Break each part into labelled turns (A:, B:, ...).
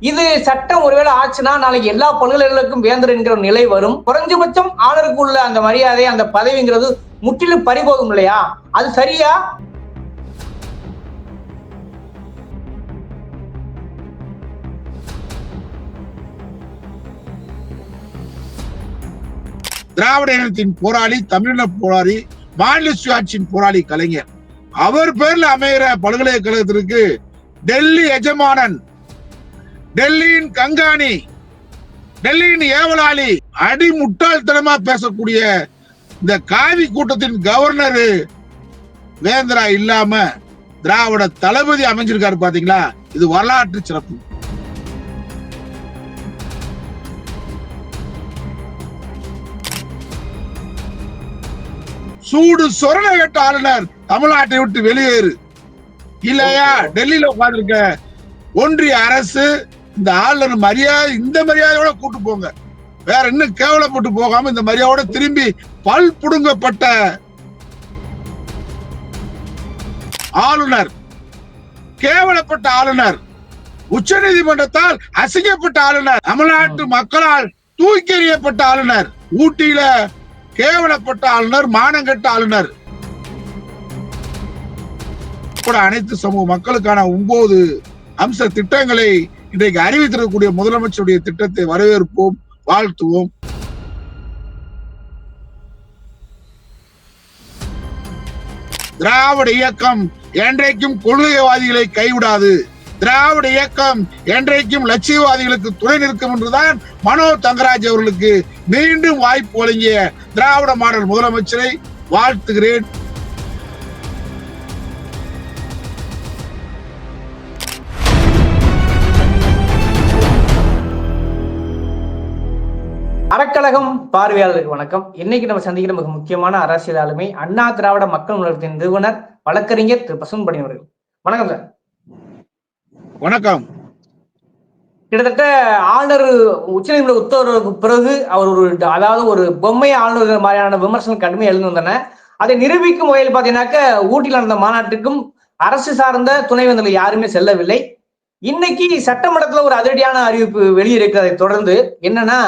A: இது சட்டம் ஒருவேளை ஆச்சுன்னா நாளைக்கு எல்லா பல்கலைக்கழகங்களுக்கும் வேந்தர் என்கிற நிலை வரும். குறைஞ்சபட்சம் ஆளுநருக்கு உள்ள அந்த மரியாதை, அந்த பதவிங்கிறது முற்றிலும் பறிபோகும் இல்லையா? அது சரியா?
B: திராவிட இனத்தின் போராளி, தமிழின போராளி, மாநில சுயாட்சியின் போராளி கலைஞர். அவர் பேர்ல அமைகிற பல்கலைக்கழகத்திற்கு டெல்லி எஜமானன், டெல்லியின் கங்காணி, டெல்லியின் ஏவலாளி, அடி முட்டாள்தனமா பேசக்கூடிய இந்த காவி கூட்டத்தின் கவர்னர் வேந்தரா இல்லாம திராவிட தளபதி அமைஞ்சிருக்காரு பாத்தீங்களா? இது வரலாற்று சிறப்பு. சூடு சொரண கேட்ட ஆளுநர் தமிழ்நாட்டை விட்டு வெளியேறு, இல்லையா டெல்லியில உட்கார்ந்துருக்க ஒன்றிய அரசு இந்த ஆளுநர் மரியாதை, இந்த மரியாதையோட கூட்டு போங்க, வேற இன்னும் கேவலப்பட்டு போகாம இந்த மரியாதையோட திரும்பி பல் புடுங்கப்பட்ட ஆளுநர், கேவலப்பட்ட ஆளுநர், உச்ச நீதிமன்றத்தால் அசிங்கப்பட்ட ஆளுநர், தமிழ்நாட்டு மக்களால் தூக்கி எறியப்பட்ட ஆளுநர், ஊட்டியில கேவலப்பட்ட ஆளுநர், மானங்கட்ட ஆளுநர். அனைத்து சமூக மக்களுக்கான 9 அம்ச திட்டங்களை இன்றைக்கு அறிவித்திருக்கக்கூடிய முதலமைச்சருடைய திட்டத்தை வரவேற்போம், வாழ்த்துவோம். திராவிட இயக்கம் என்றைக்கும் கொள்கைவாதிகளை கைவிடாது. திராவிட இயக்கம் என்றைக்கும் லட்சியவாதிகளுக்கு துணை நிற்கும் என்றுதான் மனோ தங்கராஜ் அவர்களுக்கு மீண்டும் வாய்ப்பு வழங்கிய திராவிட மாடல் முதலமைச்சரை வாழ்த்துகிறேன்.
A: அறக்கழகம் பார்வையாளருக்கு வணக்கம். இன்னைக்கு நம்ம சந்திக்கிற மிக முக்கியமான அரசியல் ஆளுமை அண்ணா திராவிட மக்கள் முன்னேற்றத்தின் நிறுவனர் வழக்கறிஞர் திரு பசும்பொன் அவர்கள். வணக்கம் சார்.
B: வணக்கம்.
A: கிட்டத்தட்ட ஆளுநர் உச்சநீதிமன்ற உத்தரவுக்கு பிறகு அவர் ஒரு பொம்மை ஆளுநர் மாதிரியான விமர்சனம் கடுமையாக எழுந்து வந்தன. அதை நிரூபிக்கும் வகையில் பாத்தீங்கன்னாக்க ஊட்டியில் நடந்த மாநாட்டுக்கும் அரசு சார்ந்த துணைவேந்தர்கள் யாருமே செல்லவில்லை. இன்னைக்கு சட்டமன்றத்துல ஒரு அதிரடியான அறிவிப்பு வெளியிருக்கிறதை தொடர்ந்து என்னன்னா,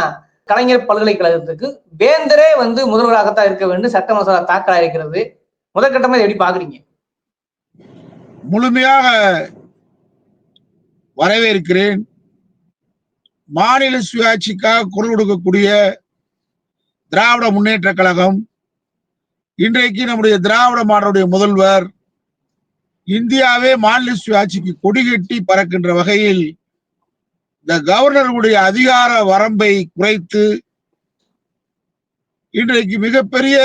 A: கலைஞர் பல்கலைக்கழகத்துக்கு வேந்தரே முதல்வராகத்தான் இருக்க வேண்டும் சட்ட மசோதா தாக்கலா இருக்கிறது. முதற்கட்டமா எப்படி பாக்குறீங்க?
B: முழுமையாக வரவேற்கிறேன். மாநில சுயாட்சிக்காக குரல் கொடுக்கக்கூடிய திராவிட முன்னேற்ற கழகம், இன்றைக்கு நம்முடைய திராவிட மாடலுடைய முதல்வர் இந்தியாவே மாநில சுயாட்சிக்கு கொடிகட்டி பறக்கின்ற வகையில் இந்த கவர்னருடைய அதிகார வரம்பை குறைத்து இன்றைக்கு மிகப்பெரிய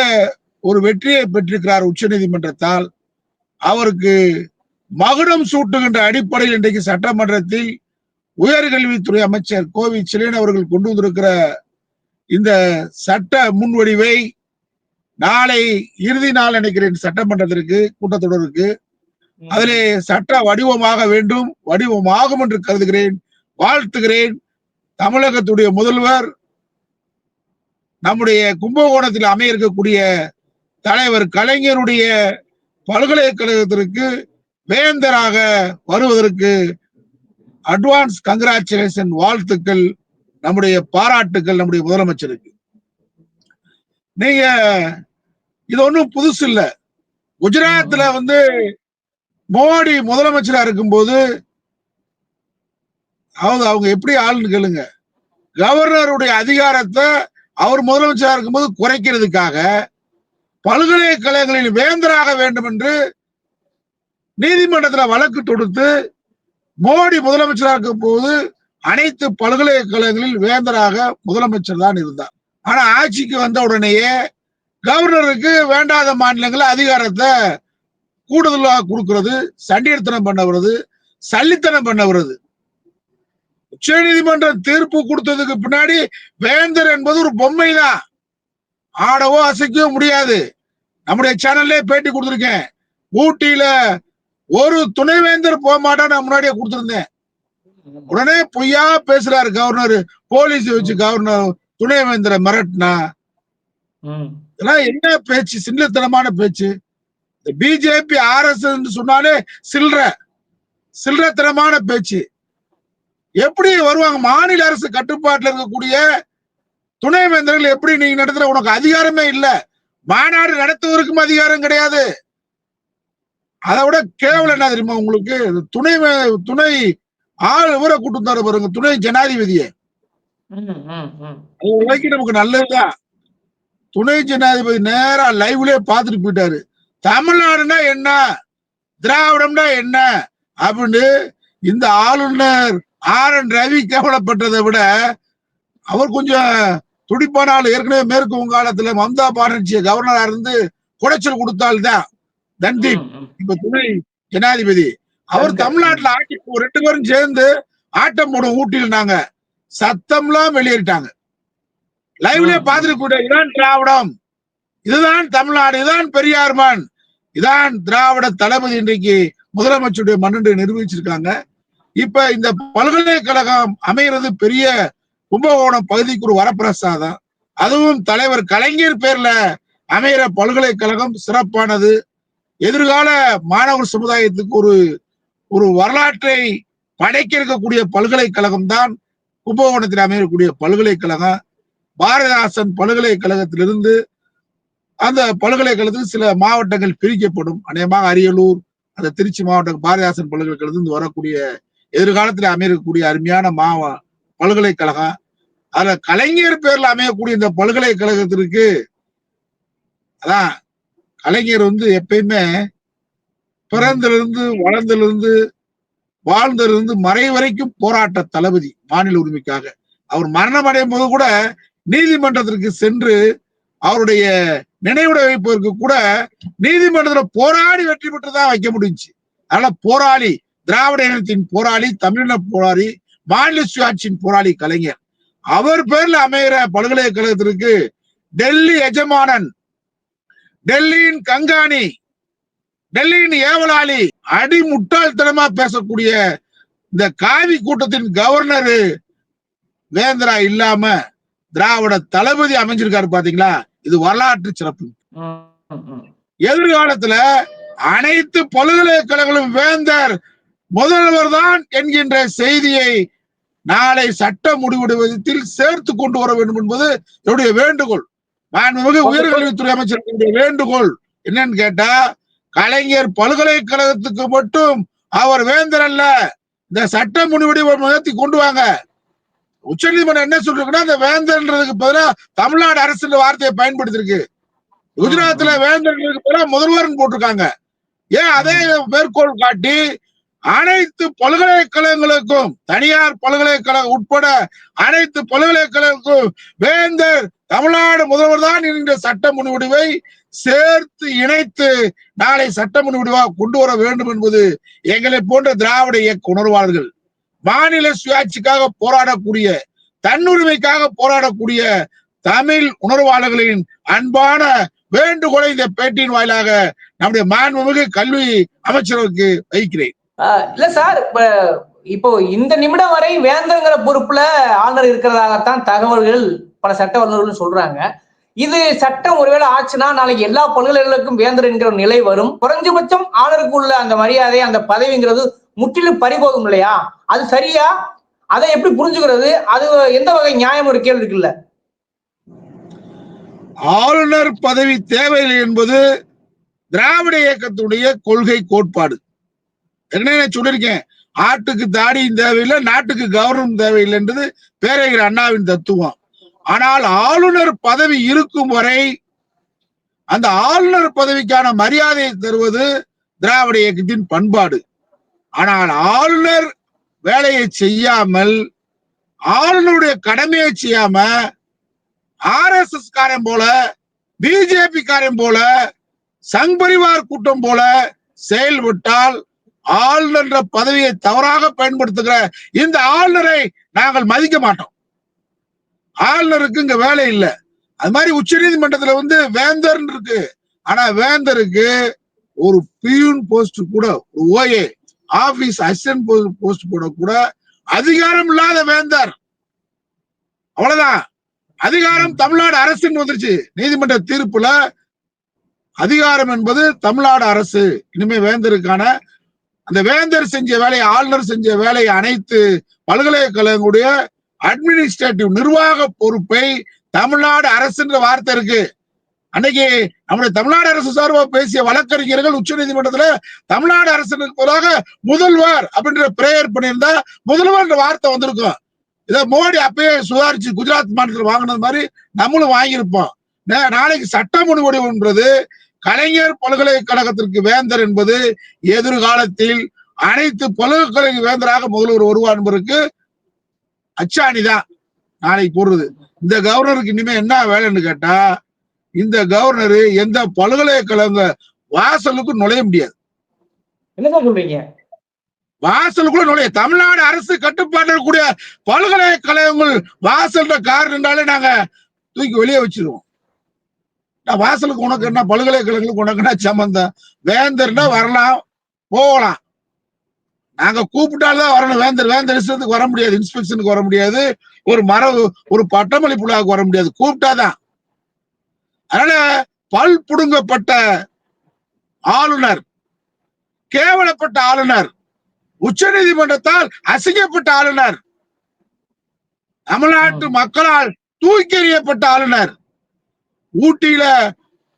B: ஒரு வெற்றியை பெற்றிருக்கிறார் உச்ச நீதிமன்றத்தால். அவருக்கு மகுடம் சூட்டுகின்ற அடிப்படையில் இன்றைக்கு சட்டமன்றத்தில் உயர்கல்வித்துறை அமைச்சர் கோவி செழியன் அவர்கள் கொண்டு வந்திருக்கிற இந்த சட்ட முன்வடிவை நாளை இறுதி நாள் நினைக்கிறேன் சட்டமன்றத்திற்கு கூட்டத்தொடருக்கு அதிலே சட்ட வடிவமாக வேண்டும், வடிவமாகும் என்று கருதுகிறேன், வாழ்த்துகிறேன். தமிழகத்துடைய முதல்வர் நம்முடைய கும்பகோணத்தில் அமைய இருக்கக்கூடிய தலைவர் கலைஞருடைய பல்கலைக்கழகத்திற்கு வேந்தராக வருவதற்கு அட்வான்ஸ் கங்கிராச்சுலேஷன், வாழ்த்துக்கள், நம்முடைய பாராட்டுக்கள் நம்முடைய முதலமைச்சருக்கு. நீங்க இது ஒன்றும் புதுசு இல்ல. குஜராத்ல மோடி முதலமைச்சரா இருக்கும்போது அவங்க எப்படி ஆளுன்னு கேளுங்க, கவர்னருடைய அதிகாரத்தை அவர் முதலமைச்சராக இருக்கும்போது குறைக்கிறதுக்காக பல்கலைக்கழகங்களில் வேந்தராக வேண்டும் என்று நீதிமன்றத்தில் வழக்கு தொடுத்து மோடி முதலமைச்சராக இருக்கும் போது அனைத்து பல்கலைக்கழகங்களில் வேந்தராக முதலமைச்சர் தான் இருந்தார். ஆனா ஆட்சிக்கு வந்த உடனேயே கவர்னருக்கு வேண்டாத மாநிலங்கள் அதிகாரத்தை கூடுதலாக கொடுக்கிறது, சண்டியத்தனம் பண்ண வருது, சல்லித்தனம் பண்ண வருது. உச்ச நீதிமன்றம் தீர்ப்பு கொடுத்ததுக்கு பின்னாடி வேந்தர் என்பது ஒரு பொம்மை தான், ஆடவோ அசைக்கவோ முடியாது. நம்முடைய சேனல்லே பேட்டி கொடுத்திருக்கேன். ஊட்டியில ஒரு துணைவேந்தர் போக மாட்டான்னு நான் முன்னாடியே கொடுத்திருந்தேன். உடனே பொய்யா பேசுறாரு கவர்னர், போலீஸ் வச்சு கவர்னர் துணைவேந்தரை மிரட்டினா. இதெல்லாம் என்ன பேச்சு, சில்லத்தனமான பேச்சு. பிஜேபி RSS சொன்னாலே சில்லறத்தனமான பேச்சு. எப்படி வருவாங்க? மாநில அரசு கட்டுப்பாட்டில் இருக்கக்கூடிய துணைவேந்தர்கள் எப்படி நீங்க நடத்துற? உனக்கு அதிகாரமே இல்ல. மாநாடு நடத்துவதற்கும் அதிகாரம் கிடையாது. அதை விட கேவலம் என்ன தெரியுமா உங்களுக்கு? துணை துணை ஆள் ஊரை கூட்டு தர பாருங்க, துணை ஜனாதிபதியை. நமக்கு நல்லதுதான். துணை ஜனாதிபதி நேரா லைவ்லயே பார்த்துட்டு போயிட்டாரு. தமிழ்நாடுனா என்ன, திராவிடம்னா என்ன அப்படின்னு இந்த ஆளுநர் RN ரவி கேவலப்பட்டதை விட அவர் கொஞ்சம் துடிப்பான ஆள். ஏற்கனவே மேற்கு வங்காளத்துல மம்தா பானர்ஜி கவர்னரா இருந்து குடைச்சல் கொடுத்தால்தான் தன்தீப் இப்ப துணை ஜனாதிபதி. அவர் தமிழ்நாட்டுல ஆட்சி 2 பேரும் சேர்ந்து ஆட்டம் போடும் ஊட்டியில் நாங்க சத்தம்லாம் வெளியேறிட்டாங்க. லைவ்லயே பார்த்துட்டு கூட இதான் திராவிடம், இதுதான் தமிழ்நாடு, இதுதான் பெரியார்மான், இதான் திராவிட தளபதி இன்றைக்கு முதலமைச்சருடைய மன்னன் நிரூபிச்சிருக்காங்க. இப்ப இந்த பல்கலைக்கழகம் அமைகிறது பெரிய கும்பகோணம் பகுதிக்கு ஒரு வரப்பிரசாதம். அதுவும் தலைவர் கலைஞர் பேர்ல அமைகிற பல்கலைக்கழகம் சிறப்பானது. எதிர்கால மாணவர் சமுதாயத்துக்கு ஒரு வரலாற்றை படைக்க இருக்கக்கூடிய பல்கலைக்கழகம் தான் கும்பகோணத்தில் அமையக்கூடிய பல்கலைக்கழகம். பாரதிதாசன் பல்கலைக்கழகத்திலிருந்து அந்த பல்கலைக்கழகத்தில் சில மாவட்டங்கள் பிரிக்கப்படும். அநேகமாக அரியலூர், அந்த திருச்சி மாவட்டம் பாரதிதாசன் பல்கலைக்கழகத்திலிருந்து வரக்கூடிய எதிர்காலத்தில் அமையக்கூடிய அருமையான பல்கலைக்கழகம். அதுல கலைஞர் பேர்ல அமையக்கூடிய இந்த பல்கலைக்கழகத்திற்கு அதான் கலைஞர் எப்பயுமே பிறந்திலிருந்து வளர்ந்திலிருந்து வாழ்ந்திலிருந்து மறை வரைக்கும் போராட்ட தளபதி மாநில உரிமைக்காக. அவர் மரணம் அடையும் போது கூட நீதிமன்றத்திற்கு சென்று அவருடைய நினைவிட வைப்பதற்கு கூட நீதிமன்றத்தில் போராடி வெற்றி பெற்றுதான் வைக்க முடிஞ்சு. அதனால போராளி, திராவிட இனத்தின் போராளி, தமிழின போராளி, மாநில சுயாட்சியின் போராளி கலைஞர். அவர் பேர்ல அமைகிற பல்கலைக்கழகத்திற்கு டெல்லி எஜமானன், டெல்லியின் கங்காணி, டெல்லியின் ஏவலாளி, அடி முட்டாள்தனமா பேசக்கூடிய இந்த காவி கூட்டத்தின் கவர்னர் வேந்தரா இல்லாம திராவிட தளபதி அமைஞ்சிருக்காரு. பாத்தீங்களா? இது வரலாற்று சிறப்பு. எதிர்காலத்துல அனைத்து பல்கலைக்கழகங்களும் வேந்தர் முதல்வர் தான் என்கின்ற செய்தியை நாளை சட்ட முடிவெடுப்பதில் சேர்த்து கொண்டு வர வேண்டும் என்பது என்னுடைய வேண்டுகோள். மாண்புமிகு உயர்கல்வித்துறை அமைச்சருடைய வேண்டுகோள் என்னன்னு கேட்டா, கலைஞர் பல்கலைக்கழகத்துக்கு மட்டும் அவர் வேந்தர் அல்ல, இந்த சட்ட முடிவெடுப்பை கொண்டு வாங்க. உச்ச நீதிமன்றம் என்ன சொல்றதுன்னா, அந்த வேந்தர்ன்றதுக்கு பதிலாக தமிழ்நாடு அரசு வார்த்தையை பயன்படுத்திருக்கு. குஜராத்ல வேந்தர்களுக்கு பதிலாக முதல்வர் போட்டிருக்காங்க. ஏன் அதே மேற்கோள் காட்டி அனைத்து பல்கலைக்கழகங்களுக்கும், தனியார் பல்கலைக்கழகம் உட்பட அனைத்து பல்கலைக்கழகங்களுக்கும் வேந்தர் தமிழ்நாடு முதல்வர் தான் என்கிற சட்ட முன்வடிவை சேர்த்து இணைத்து நாளை சட்ட முன்வடிவாக கொண்டு வர வேண்டும் என்பது எங்களை போன்ற திராவிட இயக்க உணர்வாளர்கள், மாநில சுயாட்சிக்காக போராடக்கூடிய, தன்னுரிமைக்காக போராடக்கூடிய தமிழ் உணர்வாளர்களின் அன்பான வேண்டுகோளை இந்த பேட்டியின் வாயிலாக நம்முடைய மாண்புமிகு கல்வி அமைச்சருக்கு வைக்கிறேன்.
A: இல்ல சார், இப்போ இந்த நிமிடம் வரை வேந்தங்கிற பொறுப்புல ஆளுநர் இருக்கிறதாகத்தான் தகவல்கள் பல சட்ட வல்லுநர்கள் சொல்றாங்க. இது சட்டம் ஒருவேளை ஆச்சுன்னா நாளைக்கு எல்லா பல்கலைக்கழகங்களுக்கும் வேந்தர் என்கிற நிலை வரும். குறைஞ்சபட்சம் ஆளுநருக்கு உள்ள அந்த மரியாதை, அந்த பதவிங்கிறது முற்றிலும் பறிபோகும் இல்லையா? அது சரியா? அதை எப்படி புரிஞ்சுக்கிறது? அது எந்த வகை நியாயம்? ஒரு கேள்வி இருக்குல்ல.
B: ஆளுநர் பதவி தேவையில்லை என்பது திராவிட இயக்கத்துடைய கொள்கை கோட்பாடு. என்ன சொல்லிருக்கேன், ஆட்டுக்கு தாடியும் தேவையில்லை, நாட்டுக்கு கவர்னரும் தேவையில்லை என்றது பேரறிஞர் அண்ணாவின் தத்துவம். ஆனால் ஆளுநர் பதவி இருக்கும் வரை அந்த ஆளுநர் பதவிக்கான மரியாதையை தருவது திராவிட இயக்கத்தின் பண்பாடு. ஆனால் ஆளுநர் வேலையை செய்யாமல், ஆளுநருடைய கடமையை செய்யாம, RSS காரன் போல, பிஜேபி காரன் போல, சங் பரிவார் கூட்டம் போல செயல்பட்டால் ஆளுநர் பதவியை தவறாக பயன்படுத்துகிற இந்த ஆளுநரை நாங்கள் மதிக்க மாட்டோம். ஆளுநருக்கு இங்க வேலை இல்லை. அது மாதிரி உச்ச நீதிமன்றத்துல வேந்தர் இருக்கு. ஆனா வேந்தருக்கு ஒரு பியூன் போஸ்ட் கூட, ஒரு OA ஆபீஸ் அசிஸ்டன்ட் போஸ்ட் போட கூட அதிகாரம் இல்லாத வேந்தர். அவ்வளவுதான். அதிகாரம் தமிழ்நாடு அரசு வந்துருச்சு. நீதிமன்ற தீர்ப்புல அதிகாரம் என்பது தமிழ்நாடு அரசு. இனிமே வேந்தருக்கான அந்த வேந்தர் செஞ்ச வேலையை, ஆளுநர் செஞ்ச வேலையை அனைத்து பல்கலைக்கழகங்களுடைய அட்மினிஸ்ட்ரேட்டிவ் நிர்வாக பொறுப்பை தமிழ்நாடு அரசுன்ற வார்த்தை இருக்கு. அன்னைக்கு நம்முடைய தமிழ்நாடு அரசு சார்பாக பேசிய வழக்கறிஞர்கள் உச்ச நீதிமன்றத்துல தமிழ்நாடு அரசுக்கு பதிலாக முதல்வர் அப்படின்ற பிரேயர் பண்ணியிருந்தா முதல்வர் என்ற வார்த்தை வந்திருக்கும். இதை மோடி அப்பயே சுதாரிச்சு குஜராத் மாநிலத்தில் வாங்கினது மாதிரி நம்மளும் வாங்கியிருப்போம். நாளைக்கு சட்ட முன்வடிவுன்றது கலைஞர் பல்கலைக்கழகத்திற்கு வேந்தர் என்பது எதிர்காலத்தில் அனைத்து பல்கலைக்கழக வேந்தராக முதல்வர் வருவார் என்பதற்கு அச்சாணிதான் நாளைக்கு போடுறது. இந்த கவர்னருக்கு இனிமே என்ன வேலைன்னு கேட்டா, இந்த கவர்னர் எந்த பல்கலைக்கழக வாசலுக்கும் நுழைய முடியாது.
A: என்ன சொல்றீங்க?
B: வாசலுக்குள்ள நுழைய தமிழ்நாடு அரசு கட்டுப்பாட்டில் இருக்கக்கூடிய பல்கலைக்கழகங்கள் வாசல்ன்ற கார் நின்றாலே நாங்க தூக்கி வெளியே வச்சிருவோம். வாசலுக்கு உனக்கு என்ன, பல்கலைக்கழகங்களுக்கு உனக்கு என்ன சம்பந்தம்? வேந்தர்னா வரலாம் போகலாம், நாங்க கூப்பிட்டால்தான் வரணும். வேந்தர் இஷ்டத்துக்கு வர முடியாது, இன்ஸ்பெக்ஷனுக்கு வர முடியாது, ஒரு பட்டமளிப்பு விழாவுக்கு வர முடியாது, கூப்பிட்டாதான். அதனால பல் புடுங்கப்பட்ட ஆளுநர், கேவலப்பட்ட ஆளுநர், உச்ச நீதிமன்றத்தால் அசிங்கப்பட்ட ஆளுநர், தமிழ்நாட்டு மக்களால் தூக்கி எறியப்பட்ட ஆளுநர், ஊட்டியில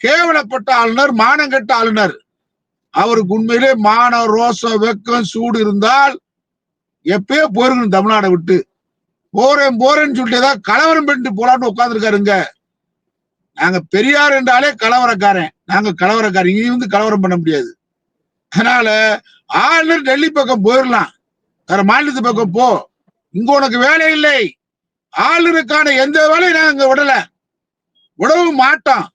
B: கேவலப்பட்ட ஆளுநர், மானங்கெட்ட ஆளுநர். அவருக்கு உண்மையிலே மான ரோசம் வெக்கம் சூடு இருந்தால் எப்பயோ போயிருக்கணும் தமிழ்நாடை விட்டு. போறேன்னு சொல்லிட்டு ஏதாவது கலவரம் பண்ணிட்டு போலான்னு உட்கார்ந்துருக்காருங்க. நாங்க பெரியார் என்றாலே கலவரக்காரன், நாங்க கலவரக்காரன், இனி வந்து கலவரம் பண்ண முடியாது. அதனால ஆளுநர் டெல்லி பக்கம் போயிடலாம், வேற மாநிலத்து பக்கம் போ, இங்க உனக்கு வேலை இல்லை. ஆளுநருக்கான எந்த வேலையும் நாங்க விடவும் மாட்டோம்.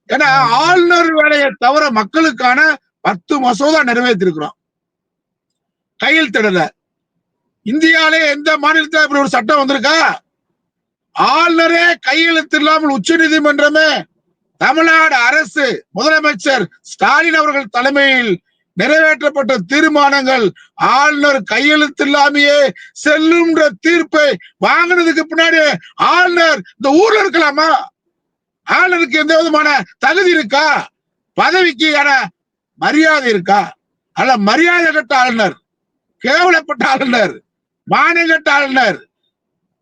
B: ஏன்னா ஆளுநர் வேலையை தவிர மக்களுக்கான 10 மசோதா நிறைவேற்றிருக்கிறோம், கையெழுத்திடல. இந்தியாவிலே எந்த மாநிலத்தில் இப்படி ஒரு சட்டம் வந்திருக்கா? ஆளுநரே கையெழுத்து இல்லாமல் உச்ச நீதிமன்றமே தமிழ்நாடு அரசு முதலமைச்சர் ஸ்டாலின் அவர்கள் தலைமையில் நிறைவேற்றப்பட்ட தீர்மானங்கள் ஆளுநர் கையெழுத்து இல்லாமையே செல்லும்ன்ற தீர்ப்பை வாங்கினதுக்கு பின்னாடி ஆளுநர் இந்த ஊர்ல இருக்கலாமா? ஆளுநருக்கு எந்த விதமான தகுதி இருக்கா? பதவிக்கு மரியாதை இருக்கா? அல்ல, மரியாதை கட்ட ஆளுநர், கேவலப்பட்ட ஆளுநர், மானங்கெட்ட ஆளுநர்,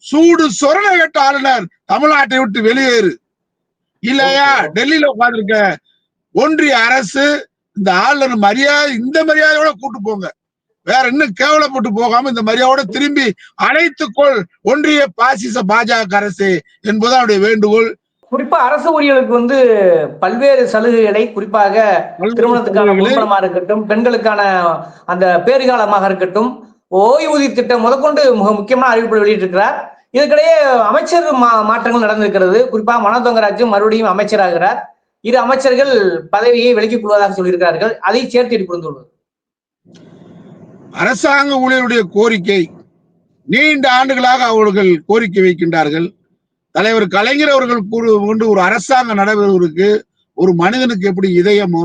B: சூடு சொரணை கட்ட ஆளுநர் தமிழ்நாட்டை விட்டு வெளியேறு. இல்லையா டெல்லியில உட்கார்ந்துருக்க ஒன்றிய அரசு இந்த ஆளுநர் மரியாதை, இந்த மரியாதையோட கூட்டு போங்க, வேற இன்னும் கேவலப்பட்டு போகாம இந்த மரியாதையோட திரும்பி அழைத்துக்கொள் ஒன்றிய பாசிச பாஜக அரசு என்பது அவருடைய வேண்டுகோள்.
A: குறிப்பா அரசு ஊழியர்களுக்கு பல்வேறு சலுகைகளை, குறிப்பாக திருமணத்துக்கான முன்பணமா இருக்கட்டும், பெண்களுக்கான அந்த பேறுகாலமாக இருக்கட்டும், ஓய்வூதிய திட்டம் முதற்கொண்டு மிக முக்கியமான அறிவிப்புகள் வெளியிட்டிருக்கிறார். இதற்கிடையே அமைச்சர் மாற்றங்கள் நடந்திருக்கிறது. குறிப்பாக மனோ தங்கராஜ் மறுபடியும் அமைச்சராகிறார். 2 அமைச்சர்கள் பதவியை விலக்கிக் கொள்வதாக சொல்லியிருக்கிறார்கள். அதை சேர்த்து புரிந்துள்ளது.
B: அரசாங்க ஊழியருடைய கோரிக்கை நீண்ட ஆண்டுகளாக அவர்கள் கோரிக்கை வைக்கின்றார்கள். தலைவர் கலைஞர் அவர்கள் கொண்டு ஒரு அரசாங்க நடைபெறுவதற்கு ஒரு மனிதனுக்கு எப்படி இதயமோ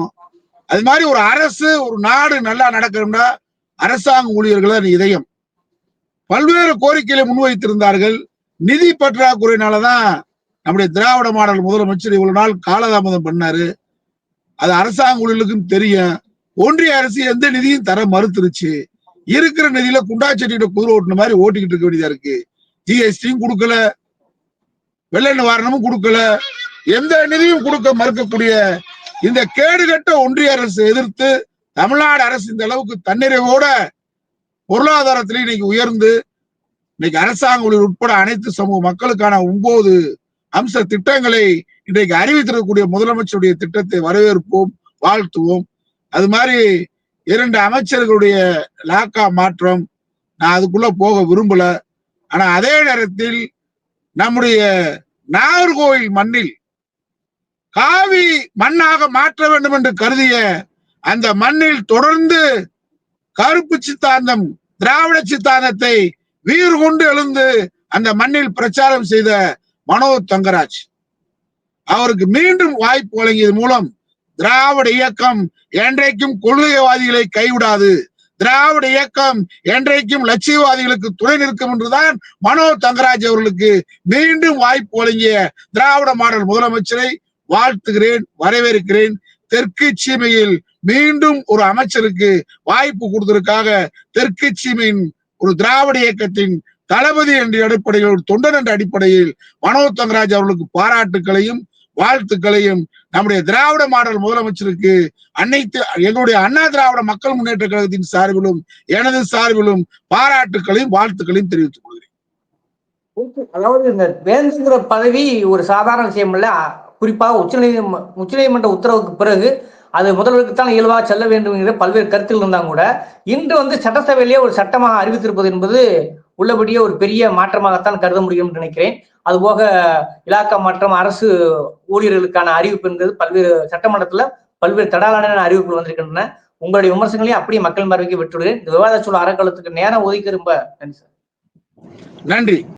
B: அது மாதிரி ஒரு அரசு, ஒரு நாடு நல்லா நடக்கணும்னா அரசாங்க ஊழியர்கள் தான் இதயம். பல்வேறு கோரிக்கைகளை முன்வைத்திருந்தார்கள். நிதி பற்றாக்குறையினாலதான் நம்முடைய திராவிட மாடல் முதலமைச்சர் இவ்வளவு நாள் காலதாமதம் பண்ணாரு. அது அரசாங்க ஊழியர்களுக்கும் தெரியும். ஒன்றிய அரசு எந்த நிதியும் தர மறுத்துருச்சு. இருக்கிற நிதியில குண்டாச்செடியோட குதிரை ஓட்டுன மாதிரி ஓட்டிக்கிட்டு இருக்க வேண்டியதா இருக்கு. ஜிஎஸ்டியும் கொடுக்கல, வெள்ள நிவாரணமும் கொடுக்கல, எந்த நிதியும் கொடுக்க மறுக்கக்கூடிய இந்த கேடுகட்ட ஒன்றிய அரசு எதிர்த்து தமிழ்நாடு அரசு இந்த அளவுக்கு தன்னிறைவோட பொருளாதாரத்திலே இன்னைக்கு உயர்ந்து இன்னைக்கு அரசாங்க ஊழியர் உட்பட அனைத்து சமூக மக்களுக்கான 9 அம்ச திட்டங்களை இன்றைக்கு அறிவித்திருக்கக்கூடிய முதலமைச்சருடைய திட்டத்தை வரவேற்போம், வாழ்த்துவோம். அது மாதிரி 2 அமைச்சர்களுடைய லாக்கா மாற்றம், நான் அதுக்குள்ள போக விரும்பல. ஆனா அதே நேரத்தில் நம்முடைய நாகர்கோவில் மண்ணில் காவி மண்ணாக மாற்ற வேண்டும் என்று கருதிய அந்த மண்ணில் தொடர்ந்து கருப்பு சித்தாந்தம், திராவிட சித்தாந்தத்தை வீறு கொண்டு எழுந்து அந்த மண்ணில் பிரச்சாரம் செய்த மனோ தங்கராஜ் அவருக்கு மீண்டும் வாய்ப்பு வழங்கியது மூலம் திராவிட இயக்கம் என்றைக்கும் கொள்கைவாதிகளை கைவிடாது, திராவிட இயக்கம் என்றைக்கும் லட்சியவாதிகளுக்கு துணை நிற்கும் என்றுதான் மனோ தங்கராஜ் அவர்களுக்கு மீண்டும் வாய்ப்பு வழங்கிய திராவிட மாடல் முதலமைச்சரை வாழ்த்துகிறேன், வரவேற்கிறேன். தெற்கு சீமையில் மீண்டும் ஒரு அமைச்சருக்கு வாய்ப்பு கொடுத்ததற்காக தெற்கு சீமையின் ஒரு திராவிட இயக்கத்தின் தளபதி என்ற அடிப்படையில், ஒரு தொண்டன் என்ற அடிப்படையில் மனோஜ் தங்கராஜ் அவர்களுக்கு பாராட்டுக்களையும் வாழ்த்துக்களையும் நம்முடைய திராவிட மாடல் முதலமைச்சருக்கு அனைத்து எங்களுடைய அண்ணா திராவிட மக்கள் முன்னேற்ற கழகத்தின் சார்பிலும் எனது சார்பிலும் பாராட்டுக்களையும் வாழ்த்துக்களையும் தெரிவித்துக் கொள்கிறேன்.
A: அதாவது இந்த வேந்தர் பதவி ஒரு சாதாரண விஷயம் இல்ல. குறிப்பாக உச்சநீதிமன்ற உத்தரவுக்கு பிறகு அது முதல்வருக்கு தான் இயல்பாக செல்ல வேண்டும் என்கிற பல்வேறு கருத்துகள் இருந்தாங்க கூட, இன்று வந்து சட்டசபையிலேயே ஒரு சட்டமாக அறிவித்திருப்பது என்பது உள்ளபடியே ஒரு பெரிய மாற்றமாகத்தான் கருத முடியும் நினைக்கிறேன். அதுபோக இலாக்கா மாற்றம், அரசு ஊழியர்களுக்கான அறிவிப்பு என்பது பல்வேறு சட்டமன்றத்துல பல்வேறு தடாலான அறிவிப்புகள் வந்திருக்கின்றன. உங்களுடைய விமர்சனங்களையும் அப்படியே மக்கள் பார்வைக்கு விட்டுவிடுகிறேன். இந்த விவாத சூழல் அறக்கலத்துக்கு நேரம் ஒதுக்கி ரொம்ப நன்றி சார்.
B: நன்றி.